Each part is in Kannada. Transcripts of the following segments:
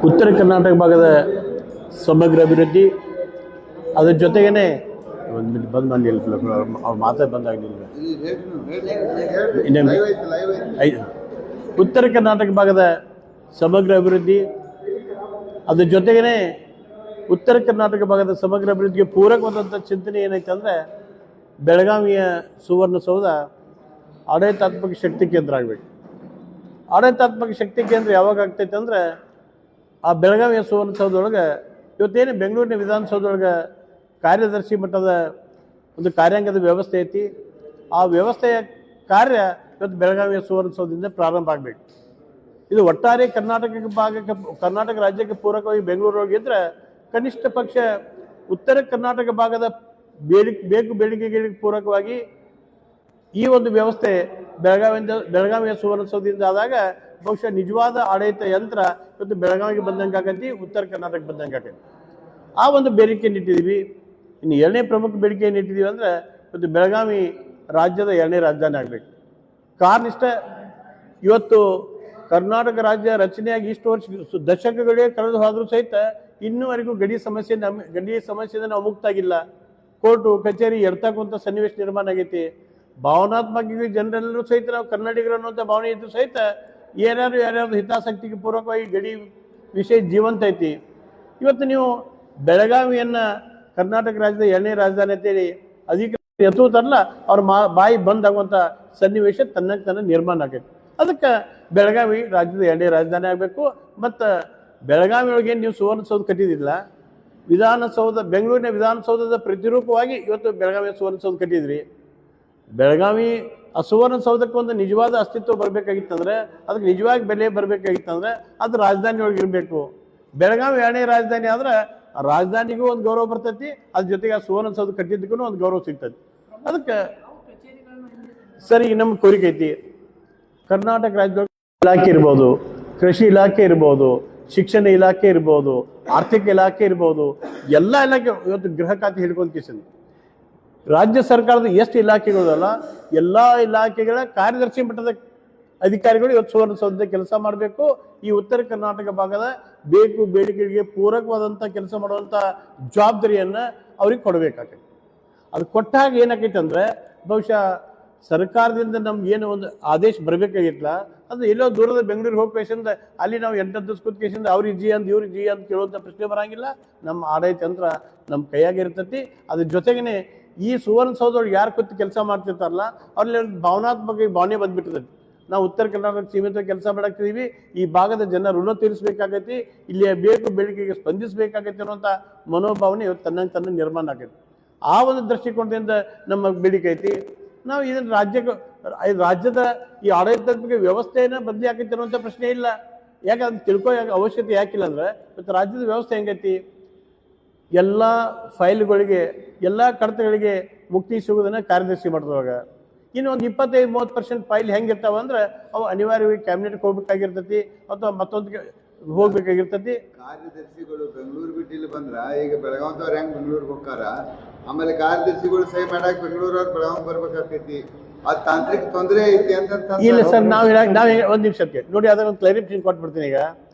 ಉತ್ತರ ಕರ್ನಾಟಕ ಭಾಗದ ಸಮಗ್ರ ಅಭಿವೃದ್ಧಿ, ಅದರ ಜೊತೆಗೇನೆ ಒಂದು ಮಿನಿಟ್ ಬಂದು ನಾನು ಅವ್ರು ಮಾತೇ ಬಂದಾಗಲಿಲ್ಲ. ಉತ್ತರ ಕರ್ನಾಟಕ ಭಾಗದ ಸಮಗ್ರ ಅಭಿವೃದ್ಧಿ, ಅದ್ರ ಜೊತೆಗೇನೆ ಉತ್ತರ ಕರ್ನಾಟಕ ಭಾಗದ ಸಮಗ್ರ ಅಭಿವೃದ್ಧಿಗೆ ಪೂರಕವಾದಂಥ ಚಿಂತನೆ ಏನೈತೆ ಅಂದರೆ, ಬೆಳಗಾವಿಯ ಸುವರ್ಣಸೌಧ ಆಡಳಿತಾತ್ಮಕ ಶಕ್ತಿ ಕೇಂದ್ರ ಆಗಬೇಕು. ಆಡಳಿತಾತ್ಮಕ ಶಕ್ತಿ ಕೇಂದ್ರ ಯಾವಾಗ ಆಗ್ತೈತೆ ಅಂದರೆ, ಆ ಬೆಳಗಾವಿಯ ಸುವರ್ಣಸೌಧದೊಳಗೆ ಇವತ್ತೇನು ಬೆಂಗಳೂರಿನ ವಿಧಾನಸೌಧದೊಳಗೆ ಕಾರ್ಯದರ್ಶಿ ಮಟ್ಟದ ಒಂದು ಕಾರ್ಯಾಂಗದ ವ್ಯವಸ್ಥೆ ಐತಿ. ಆ ವ್ಯವಸ್ಥೆಯ ಕಾರ್ಯ ಇವತ್ತು ಬೆಳಗಾವಿಯ ಸುವರ್ಣಸೌಧದಿಂದ ಪ್ರಾರಂಭ ಆಗಬೇಕು. ಇದು ಒಟ್ಟಾರೆ ಕರ್ನಾಟಕ ರಾಜ್ಯಕ್ಕೆ ಪೂರಕವಾಗಿ ಬೆಂಗಳೂರೊಳಗಿದ್ರೆ ಕನಿಷ್ಠ ಪಕ್ಷ ಉತ್ತರ ಕರ್ನಾಟಕ ಭಾಗದ ಬೇಡಿಕೆಗಳಿಗೆ ಪೂರಕವಾಗಿ ಈ ಒಂದು ವ್ಯವಸ್ಥೆ ಬೆಳಗಾವಿಯ ಸುವರ್ಣಸೌಧದಿಂದ ಆದಾಗ ಬಹುಶಃ ನಿಜವಾದ ಆಡಳಿತ ಯಂತ್ರ ಇವತ್ತು ಬೆಳಗಾವಿಗೆ ಬಂದಂಗೆ ಆಗೈತಿ, ಉತ್ತರ ಕರ್ನಾಟಕ ಬಂದಂಗೆ ಆಗೈತಿ. ಆ ಒಂದು ಬೇಡಿಕೆಯನ್ನು ಇಟ್ಟಿದ್ದೀವಿ. ಇನ್ನು ಎರಡನೇ ಪ್ರಮುಖ ಬೇಡಿಕೆಯನ್ನು ಇಟ್ಟಿದ್ದೀವಿ ಅಂದರೆ, ಇವತ್ತು ಬೆಳಗಾವಿ ರಾಜ್ಯದ ಎರಡನೇ ರಾಜಧಾನಿ ಆಗಬೇಕು. ಕಾರಣಿಷ್ಟ ಇವತ್ತು ಕರ್ನಾಟಕ ರಾಜ್ಯ ರಚನೆಯಾಗಿ ಇಷ್ಟು ವರ್ಷ ದಶಕಗಳೇ ಕಳೆದು ಹೋದರೂ ಸಹಿತ ಇನ್ನೂವರೆಗೂ ಗಡಿ ಸಮಸ್ಯೆಯಿಂದ ನಾವು ಮುಕ್ತಾಗಿಲ್ಲ. ಕೋರ್ಟು ಕಚೇರಿ ಎಡ್ತಕ್ಕಂಥ ಸನ್ನಿವೇಶ ನಿರ್ಮಾಣ ಆಗೈತಿ. ಭಾವನಾತ್ಮಕ ಜನರೆಲ್ಲರೂ ಸಹಿತ ನಾವು ಕನ್ನಡಿಗರು ಅನ್ನುವಂಥ ಭಾವನೆ ಇದ್ದು ಸಹಿತ ಯಾರ್ಯಾರು ಹಿತಾಸಕ್ತಿಗೆ ಪೂರ್ವಕವಾಗಿ ಗಡಿ ವಿಷಯ ಜೀವಂತ ಐತಿ. ಇವತ್ತು ನೀವು ಬೆಳಗಾವಿಯನ್ನು ಕರ್ನಾಟಕ ರಾಜ್ಯದ ಎರಡನೇ ರಾಜಧಾನಿ ಅಂತೇಳಿ ಅಧಿಕಾರ ಎತ್ತುವುದಲ್ಲ, ಅವ್ರ ಬಾಯಿ ಬಂದಾಗುವಂಥ ಸನ್ನಿವೇಶ ತನ್ನ ನಿರ್ಮಾಣ ಆಗೈತಿ. ಅದಕ್ಕೆ ಬೆಳಗಾವಿ ರಾಜ್ಯದ ಎರಡನೇ ರಾಜಧಾನಿ ಆಗಬೇಕು. ಮತ್ತು ಬೆಳಗಾವಿ ಒಳಗೆ ನೀವು ಸುವರ್ಣಸೌಧ ಕಟ್ಟಿದಿಲ್ಲ, ಬೆಂಗಳೂರಿನ ವಿಧಾನಸೌಧದ ಪ್ರತಿರೂಪವಾಗಿ ಇವತ್ತು ಬೆಳಗಾವಿಯ ಸುವರ್ಣಸೌಧ ಕಟ್ಟಿದ್ರಿ. ಬೆಳಗಾವಿ ಆ ಸುವರ್ಣಸೌಧಕ್ಕೆ ಒಂದು ನಿಜವಾದ ಅಸ್ತಿತ್ವ ಬರಬೇಕಾಗಿತ್ತಂದ್ರೆ, ಅದಕ್ಕೆ ನಿಜವಾಗಿ ಬೆಲೆ ಬರಬೇಕಾಗಿತ್ತಂದ್ರೆ ಅದು ರಾಜಧಾನಿ ಒಳಗೆ ಇರಬೇಕು. ಬೆಳಗಾವಿ ಎರಡನೇ ರಾಜಧಾನಿ ಆದ್ರೆ ಆ ರಾಜಧಾನಿಗೂ ಒಂದು ಗೌರವ ಬರ್ತೈತಿ, ಅದ್ರ ಜೊತೆಗೆ ಆ ಸುವರ್ಣಸೌಧ ಕಟ್ಟಿದ್ದಕ್ಕೂ ಒಂದು ಗೌರವ ಸಿಗ್ತೈತಿ. ಅದಕ್ಕೆ ಸರಿ, ನಮ್ಮ ಕೋರಿಕೆ ಐತಿ, ಕರ್ನಾಟಕ ರಾಜ್ಯದೊಳಗೆ ಇಲಾಖೆ ಇರ್ಬೋದು, ಕೃಷಿ ಇಲಾಖೆ ಇರ್ಬೋದು, ಶಿಕ್ಷಣ ಇಲಾಖೆ ಇರ್ಬೋದು, ಆರ್ಥಿಕ ಇಲಾಖೆ ಇರ್ಬೋದು, ಎಲ್ಲ ಇಲಾಖೆ ಇವತ್ತು ಗೃಹ ಖಾತೆ ಹಿಡ್ಕೊಂಡು ಕಿಸಿಂದ ರಾಜ್ಯ ಸರ್ಕಾರದ ಎಷ್ಟು ಇಲಾಖೆಗಳಲ್ಲ ಎಲ್ಲ ಇಲಾಖೆಗಳ ಕಾರ್ಯದರ್ಶಿ ಮಟ್ಟದ ಅಧಿಕಾರಿಗಳು ಇವತ್ತು ಸುವರ್ಣಸೌಧದ ಕೆಲಸ ಮಾಡಬೇಕು. ಈ ಉತ್ತರ ಕರ್ನಾಟಕ ಭಾಗದ ಬೇಡಿಕೆಗಳಿಗೆ ಪೂರಕವಾದಂಥ ಕೆಲಸ ಮಾಡುವಂಥ ಜವಾಬ್ದಾರಿಯನ್ನು ಅವ್ರಿಗೆ ಕೊಡಬೇಕಾಗೈತೆ. ಅದು ಕೊಟ್ಟಾಗ ಏನಾಗೈತೆ ಅಂದರೆ, ಬಹುಶಃ ಸರ್ಕಾರದಿಂದ ನಮ್ಗೆ ಏನು ಒಂದು ಆದೇಶ ಬರಬೇಕಾಗಿತ್ತಲ್ಲ, ಅದು ಎಲ್ಲೋ ದೂರದ ಬೆಂಗಳೂರಿಗೆ ಹೋಗಿ ಕೇಸಿಂದ ಅಲ್ಲಿ ನಾವು 8 ದಿವಸ ಕೂತ್ ಕೇಸಿಂದ ಅವ್ರಿಗೆ ಜಿ ಅಂತ ಇವ್ರಿಗೆ ಜಿ ಅಂತ ಕೇಳುವಂಥ ಪ್ರಶ್ನೆ ಬರಂಗಿಲ್ಲ. ನಮ್ಮ ಆಡಳಿತ ಯಂತ್ರ ನಮ್ಮ ಕೈಯಾಗಿರ್ತೈತಿ. ಅದ್ರ ಜೊತೆಗೇ ಈ ಸುವರ್ಣಸೌಧದೊಳಗೆ ಯಾರು ಕೂತು ಕೆಲಸ ಮಾಡ್ತಿರ್ತಾರಲ್ಲ ಅವ್ರಲ್ಲಿ ಭಾವನಾತ್ಮಕ ಭಾವನೆ ಬಂದ್ಬಿಟ್ಟಿರ್ತೈತಿ. ನಾವು ಉತ್ತರ ಕರ್ನಾಟಕ ಸೀಮಿತ ಕೆಲಸ ಮಾಡಾಕ್ತಿದ್ದೀವಿ, ಈ ಭಾಗದ ಜನ ಋಣ ತೀರಿಸಬೇಕಾಗೈತಿ, ಇಲ್ಲಿಯ ಬೇಡಿಕೆಗೆ ಸ್ಪಂದಿಸಬೇಕಾಗೈತಿ ಅನ್ನೋಂಥ ಮನೋಭಾವನೆ ಇವತ್ತು ತನ್ನ ನಿರ್ಮಾಣ ಆಗೈತಿ. ಆ ಒಂದು ದೃಷ್ಟಿಕೋನದಿಂದ ನಮ್ಮ ಬೇಡಿಕೆ ಐತಿ. ನಾವು ಇದನ್ನು ರಾಜ್ಯದ ಈ ಆಡಳಿತಾತ್ಮಕ ವ್ಯವಸ್ಥೆಯನ್ನು ಬದಲಿ ಆಕೈತಿ ಅನ್ನುವಂಥ ಪ್ರಶ್ನೆ ಇಲ್ಲ. ಯಾಕೆ ಅದನ್ನು ತಿಳ್ಕೊ ಅವಶ್ಯಕತೆ ಯಾಕಿಲ್ಲ ಅಂದರೆ, ಇವತ್ತು ರಾಜ್ಯದ ವ್ಯವಸ್ಥೆ ಹೆಂಗೈತಿ, ಎಲ್ಲ ಫೈಲ್ಗಳಿಗೆ ಎಲ್ಲ ಕಡತಗಳಿಗೆ ಮುಕ್ತಿ ಸಿಗುವುದನ್ನು ಕಾರ್ಯದರ್ಶಿ ಮಾಡಿದವಾಗ ಇನ್ನು ಒಂದು 25-30% ಫೈಲ್ ಹೆಂಗಿರ್ತಾವ ಅಂದ್ರೆ ಅವು ಅನಿವಾರ್ಯವಾಗಿ ಕ್ಯಾಬಿನೆಟ್ಗೆ ಹೋಗ್ಬೇಕಾಗಿರ್ತೈತಿ ಅಥವಾ ಮತ್ತೊಂದು ಹೋಗ್ಬೇಕಾಗಿರ್ತೈತಿ. ಕಾರ್ಯದರ್ಶಿಗಳು ಬೆಂಗಳೂರು ಬಿಟ್ಟು ಇಲ್ಲಿ ಬಂದ್ರ, ಈಗ ಬೆಳಗಾವ್ದವ್ರು ಹೆಂಗ್ ಬೆಂಗಳೂರಿಗೆ ಹೋಗ್ತಾರ, ಆಮೇಲೆ ಕಾರ್ಯದರ್ಶಿಗಳು ಸಹಿ ಮಾಡಾಕ ಬೆಂಗಳೂರವ್ರು ಬೆಳಗಾವ್ ಬರ್ಬೇಕಾಗ್ತೈತಿ. ಅದು ತಾಂತ್ರಿಕ ತೊಂದರೆ ಐತಿ ಅಂತ ಇಲ್ಲ ಸರ್. ನಾವು ಒಂದು ನಿಮಿಷಕ್ಕೆ ನೋಡಿ, ಅದರ ಒಂದು ಕ್ಲಾರಿಫಿಕೇಶನ್ ಕೊಟ್ಬಿಡ್ತೀನಿ. ಈಗ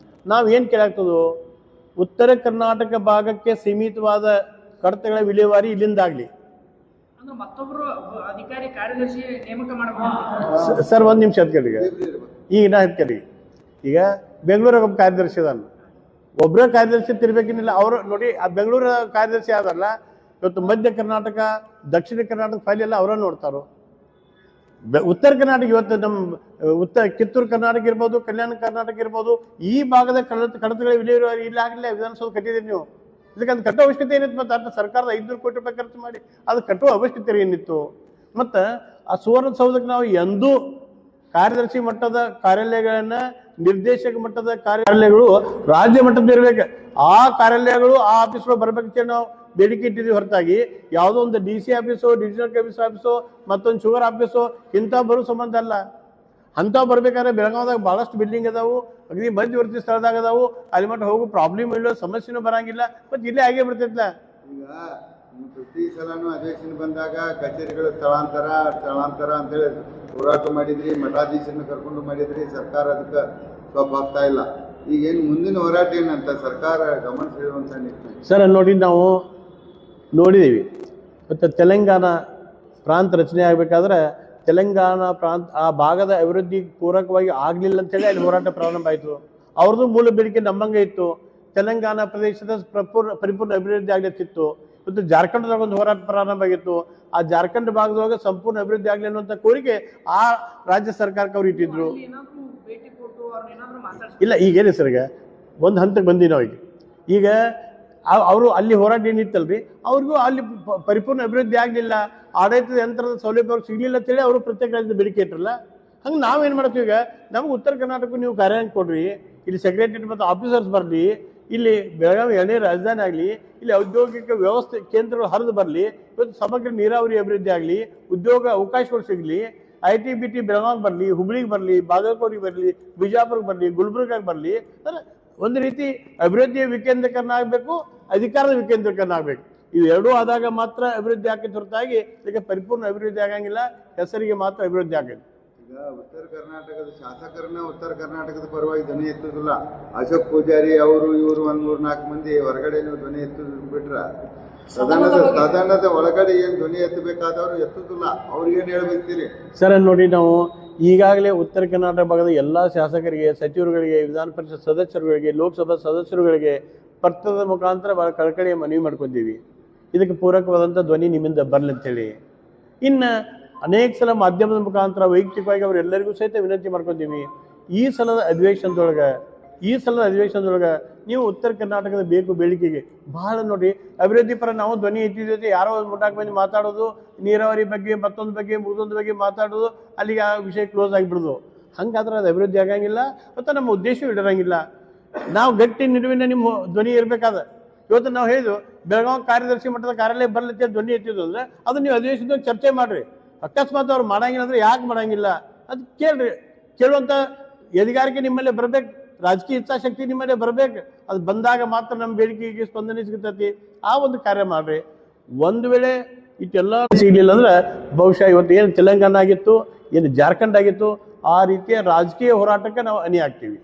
ನಾವು ಏನು ಕೇಳಾಗ್ತದೋ, ಉತ್ತರ ಕರ್ನಾಟಕ ಭಾಗಕ್ಕೆ ಸೀಮಿತವಾದ ಕಡತಗಳ ವಿಲೇವಾರಿ ಇಲ್ಲಿಂದಾಗ್ಲಿ. ಸರ್ ಒಂದು ನಿಮಿಷ ಕೇಳಿ. ಈಗ ನಾ ಕೇಳಿ, ಈಗ ಬೆಂಗಳೂರಾಗ ಒಬ್ಬ ಕಾರ್ಯದರ್ಶಿ ಅದಾನ, ಒಬ್ಬರ ಕಾರ್ಯದರ್ಶಿ ತಿರ್ಬೇಕಿನಿಲ್ಲ. ಅವರು ನೋಡಿ, ಆ ಬೆಂಗಳೂರ ಕಾರ್ಯದರ್ಶಿ ಆದಲ್ಲ, ಇವತ್ತು ಮಧ್ಯ ಕರ್ನಾಟಕ ದಕ್ಷಿಣ ಕರ್ನಾಟಕ ಫೈಲ್ ಎಲ್ಲ ಅವರ ನೋಡ್ತಾರೋ. ಉತ್ತರ ಕರ್ನಾಟಕ ಇವತ್ತು ನಮ್ಮ ಕಿತ್ತೂರು ಕರ್ನಾಟಕ ಇರ್ಬೋದು, ಕಲ್ಯಾಣ ಕರ್ನಾಟಕ ಇರ್ಬೋದು, ಈ ಭಾಗದ ಕಡತಗಳ ವಿಲೇವಾರಿ ಇಲ್ಲ ಆಗಲಿಲ್ಲ. ವಿಧಾನಸೌಧ ಕಟ್ಟಿದ್ದೀರಿ ನೀವು, ಇದಕ್ಕೆ ಅದು ಕಟ್ಟೋ ಅವಶ್ಯಕತೆ ಏನಿತ್ತು? ಮತ್ತು ಅದನ್ನ ಸರ್ಕಾರದ 500 ಕೋಟಿ ರೂಪಾಯಿ ಖರ್ಚು ಮಾಡಿ ಅದು ಕಟ್ಟುವ ಅವಶ್ಯಕತೆ ಏನಿತ್ತು? ಮತ್ತು ಆ ಸುವರ್ಣಸೌಧಕ್ಕೆ ನಾವು ಎಂದೂ ಕಾರ್ಯದರ್ಶಿ ಮಟ್ಟದ ಕಾರ್ಯಾಲಯಗಳನ್ನ, ನಿರ್ದೇಶಕ ಮಟ್ಟದ ಕಾರ್ಯಾಲಯಗಳು ರಾಜ್ಯ ಮಟ್ಟದ ಇರಬೇಕು. ಆ ಕಾರ್ಯಾಲಯಗಳು ಆ ಆಫೀಸ್ಗಳು ಬರ್ಬೇಕಂತೇಳಿ ನಾವು ಬೇಡಿಕೆ ಇಟ್ಟಿದ್ದೀವಿ ಹೊರತಾಗಿ ಯಾವುದೋ ಒಂದು DC office, divisional commissioner office, ಮತ್ತೊಂದು ಶುಗರ್ ಆಫೀಸು ಇಂಥ ಬರೋ ಸಂಬಂಧ ಅಲ್ಲ. ಅಂಥವು ಬರ್ಬೇಕಾದ್ರೆ ಬೆಳಗಾವದಾಗ ಭಾಳಷ್ಟು ಬಿಲ್ಡಿಂಗ್ ಅದಾವು, ಅಗದಿ ಮಧ್ಯವರ್ತಿ ಸ್ಥಳದಾಗ ಅದಾವು, ಅಲ್ಲಿ ಮಟ್ಟ ಹೋಗೋ ಪ್ರಾಬ್ಲಮ್ ಇಲ್ಲ, ಸಮಸ್ಯೆನೂ ಬರಂಗಿಲ್ಲ. ಮತ್ತು ಇಲ್ಲೇ ಆಗೇ ಬಿಡ್ತೈತಲ್ಲ. ಈಗ ಪ್ರತಿ ಸಲನೂ ಅಧ್ಯಕ್ಷನ ಬಂದಾಗ ಕಚೇರಿಗಳು ಸ್ಥಳಾಂತರ ಅಂತೇಳಿ ಹೋರಾಟ ಮಾಡಿದ್ರಿ, ಮಠಾಧೀಶರನ್ನ ಕರ್ಕೊಂಡು ಮಾಡಿದ್ರಿ, ಸರ್ಕಾರ ಅದಕ್ಕೆ ಸ್ವಲ್ಪ ಆಗ್ತಾ ಇಲ್ಲ. ಈಗೇನು ಮುಂದಿನ ಹೋರಾಟ ಏನಂತ ಸರ್ಕಾರ ಗಮನ ಸೆಳೆಯುವಂಥ ನಿಟ್ಟಿನಲ್ಲಿ? ಸರ್ ನೋಡಿ, ನಾವು ನೋಡಿದ್ದೀವಿ ಮತ್ತು ತೆಲಂಗಾಣ ಪ್ರಾಂತ ರಚನೆ ಆಗಬೇಕಾದ್ರೆ ತೆಲಂಗಾಣ ಪ್ರಾಂತ ಆ ಭಾಗದ ಅಭಿವೃದ್ಧಿ ಪೂರಕವಾಗಿ ಆಗಲಿಲ್ಲ ಅಂತೇಳಿ ಅಲ್ಲಿ ಹೋರಾಟ ಪ್ರಾರಂಭ ಆಯಿತು. ಅವ್ರದ್ದು ಮೂಲ ಬೇಡಿಕೆ ನಮ್ಮಂಗೆ ಇತ್ತು, ತೆಲಂಗಾಣ ಪ್ರದೇಶದ ಪರಿಪೂರ್ಣ ಅಭಿವೃದ್ಧಿ ಆಗ್ಲಿತ್ತಿತ್ತು. ಮತ್ತು ಜಾರ್ಖಂಡ್ದಾಗ ಒಂದು ಹೋರಾಟ ಪ್ರಾರಂಭ ಆಗಿತ್ತು. ಆ ಜಾರ್ಖಂಡ್ ಭಾಗದೊಳಗೆ ಸಂಪೂರ್ಣ ಅಭಿವೃದ್ಧಿ ಆಗಲಿ ಅನ್ನುವಂಥ ಕೋರಿಕೆ ಆ ರಾಜ್ಯ ಸರ್ಕಾರಕ್ಕೆ ಅವ್ರು ಇಟ್ಟಿದ್ರು. ಇಲ್ಲ, ಈಗೇನು ಸರ್, ಈಗ ಒಂದು ಹಂತಕ್ಕೆ ಬಂದೀವಿ ನಾವು. ಈಗ ಅವರು ಅಲ್ಲಿ ಹೋರಾಟ ಏನಿತ್ತಲ್ರಿ, ಅವ್ರಿಗೂ ಅಲ್ಲಿ ಪರಿಪೂರ್ಣ ಅಭಿವೃದ್ಧಿ ಆಗಲಿಲ್ಲ, ಆಡಳಿತದ ಯಂತ್ರದ ಸೌಲಭ್ಯ ಅವ್ರಿಗೆ ಸಿಗಲಿಲ್ಲ ಅಂತೇಳಿ ಅವರು ಪ್ರತ್ಯೇಕ ರಾಜ್ಯದ ಬೇಡಿಕೆ ಇಟ್ಟರಲ್ಲ. ಹಂಗೆ ನಾವೇನು ಮಾಡ್ತೀವಿ, ಈಗ ನಮ್ಗೆ ಉತ್ತರ ಕರ್ನಾಟಕ ನೀವು ಕಾರ್ಯಾಂಗ ಕೊಡ್ರಿ, ಇಲ್ಲಿ ಸೆಕ್ರೆಟರಿ ಮತ್ತು ಆಫೀಸರ್ಸ್ ಬರಲಿ, ಇಲ್ಲಿ ಬೆಳಗಾವಿ ಎರಡನೇ ರಾಜಧಾನಿ ಆಗಲಿ, ಇಲ್ಲಿ ಔದ್ಯೋಗಿಕ ವ್ಯವಸ್ಥೆ ಕೇಂದ್ರಗಳು ಹರಿದು ಬರಲಿ, ಇವತ್ತು ಸಮಗ್ರ ನೀರಾವರಿ ಅಭಿವೃದ್ಧಿ ಆಗಲಿ, ಉದ್ಯೋಗ ಅವಕಾಶಗಳು ಸಿಗಲಿ, ITBT ಬೆಳಗಾವಿಗೆ ಬರಲಿ, ಹುಬ್ಳಿಗೆ ಬರಲಿ, ಬಾಗಲಕೋಟೆಗೆ ಬರಲಿ, ಬಿಜಾಪುರಕ್ಕೆ ಬರಲಿ, ಗುಲ್ಬರ್ಗಾಗೆ ಬರಲಿ. ಅಂದರೆ ಒಂದು ರೀತಿ ಅಭಿವೃದ್ಧಿಯ ವಿಕೇಂದ್ರೀಕರಣ ಆಗಬೇಕು, ಅಧಿಕಾರದ ವಿಕೇಂದ್ರೀಕರಣ ಆಗಬೇಕು. ಇವೆರಡೂ ಆದಾಗ ಮಾತ್ರ ಅಭಿವೃದ್ಧಿ ಆಗಿ ಹೊರತಾಗಿ ಇದಕ್ಕೆ ಪರಿಪೂರ್ಣ ಅಭಿವೃದ್ಧಿ ಆಗಂಗಿಲ್ಲ, ಹೆಸರಿಗೆ ಮಾತ್ರ ಅಭಿವೃದ್ಧಿ ಆಗೈತೆ. ಈಗ ಉತ್ತರ ಕರ್ನಾಟಕದ ಶಾಸಕರನ್ನ ಉತ್ತರ ಕರ್ನಾಟಕದ ಪರವಾಗಿ ಧ್ವನಿ ಎತ್ತುದಿಲ್ಲ. ಅಶೋಕ್ ಪೂಜಾರಿ ಅವರು ಇವರು 1-4 ಮಂದಿ ಹೊರಗಡೆ ನೀವು ಧ್ವನಿ ಬಿಟ್ರ ಸದನದ ಒಳಗಡೆ ಏನು ಧ್ವನಿ ಎತ್ತಬೇಕಾದವರು ಎತ್ತುದಿಲ್ಲ. ಅವ್ರಿಗೇನು ಹೇಳ್ಬೇಕ್ತೀರಿ ಸರ್? ನೋಡಿ, ನಾವು ಈಗಾಗಲೇ ಉತ್ತರ ಕರ್ನಾಟಕ ಭಾಗದ ಎಲ್ಲ ಶಾಸಕರಿಗೆ, ಸಚಿವರುಗಳಿಗೆ, ವಿಧಾನ ಪರಿಷತ್ ಸದಸ್ಯರುಗಳಿಗೆ, ಲೋಕಸಭಾ ಸದಸ್ಯರುಗಳಿಗೆ ಪತ್ರದ ಮುಖಾಂತರ ಭಾಳ ಕಳಕಳಿಯ ಮನವಿ ಮಾಡ್ಕೊತೀವಿ, ಇದಕ್ಕೆ ಪೂರಕವಾದಂಥ ಧ್ವನಿ ನಿಮ್ಮಿಂದ ಬರಲಿ ಅಂತೇಳಿ. ಇನ್ನು ಅನೇಕ ಸಲ ಮಾಧ್ಯಮದ ಮುಖಾಂತರ ವೈಯಕ್ತಿಕವಾಗಿ ಅವರೆಲ್ಲರಿಗೂ ಸಹಿತ ವಿನಂತಿ ಮಾಡ್ಕೊತೀವಿ. ಈ ಸಲದ ಅಧಿವೇಶನದೊಳಗೆ ನೀವು ಉತ್ತರ ಕರ್ನಾಟಕದ ಬೇಡಿಕೆಗೆ ಬಹಳ ನೋಡಿ, ಅಭಿವೃದ್ಧಿ ಪರ ನಾವು ಧ್ವನಿ ಎತ್ತಿದ್ವಿ, ಯಾರೋ ಒಂದು ಮುಟ್ಟಾಕ್ ಬಂದು ಮಾತಾಡೋದು, ನೀರಾವರಿ ಬಗ್ಗೆ, ಮತ್ತೊಂದು ಬಗ್ಗೆ ಮಾತಾಡೋದು, ಅಲ್ಲಿಗೆ ಆ ವಿಷಯ ಕ್ಲೋಸ್ ಆಗಿಬಿಡೋದು. ಹಂಗಾದ್ರೆ ಅದು ಅಭಿವೃದ್ಧಿ ಆಗಂಗಿಲ್ಲ ಮತ್ತು ನಮ್ಮ ಉದ್ದೇಶವೂ ಇಡರಂಗಿಲ್ಲ. ನಾವು ಗಟ್ಟಿ ನಿಲುವಿನ ನಿಮ್ಮ ಧ್ವನಿ ಇರಬೇಕಾದ. ಇವತ್ತು ನಾವು ಹೇಳಿದ್ವು ಬೆಳಗಾವಿ ಕಾರ್ಯದರ್ಶಿ ಮಟ್ಟದ ಕಾರ್ಯಾಲಯ ಬರಲಿಕ್ಕೆ ಧ್ವನಿ ಎತ್ತಿದ್ದು ಅಂದರೆ ಅದು ನೀವು ಅಧಿವೇಶನದಾಗ ಚರ್ಚೆ ಮಾಡಿರಿ. ಅಕಸ್ಮಾತ್ ಅವ್ರು ಮಾಡಂಗಿಲ್ಲ ಅಂದರೆ ಯಾಕೆ ಮಾಡಂಗಿಲ್ಲ ಅದು ಕೇಳ್ರಿ. ಕೇಳುವಂಥ ಎದಿಗಾರಿಕೆ ನಿಮ್ಮಲ್ಲೇ ಬರಬೇಕು, ರಾಜಕೀಯ ಇಚ್ಛಾಶಕ್ತಿ ನಿಮ್ಮಲ್ಲೇ ಬರಬೇಕು. ಅದು ಬಂದಾಗ ಮಾತ್ರ ನಮ್ಮ ಬೇಡಿಕೆಗೆ ಸ್ಪಂದನೆ ಸಿಗ್ತೈತಿ. ಆ ಒಂದು ಕಾರ್ಯ ಮಾಡ್ರಿ. ಒಂದು ವೇಳೆ ಇಷ್ಟೆಲ್ಲ ಸಿಗಲಿಲ್ಲ ಅಂದ್ರೆ ಬಹುಶಃ ಇವತ್ತು ಏನು ತೆಲಂಗಾಣ ಆಗಿತ್ತು, ಏನು ಜಾರ್ಖಂಡ್ ಆಗಿತ್ತು, ಆ ರೀತಿಯ ರಾಜಕೀಯ ಹೋರಾಟಕ್ಕೆ ನಾವು ಅಣಿ ಆಗ್ತೀವಿ.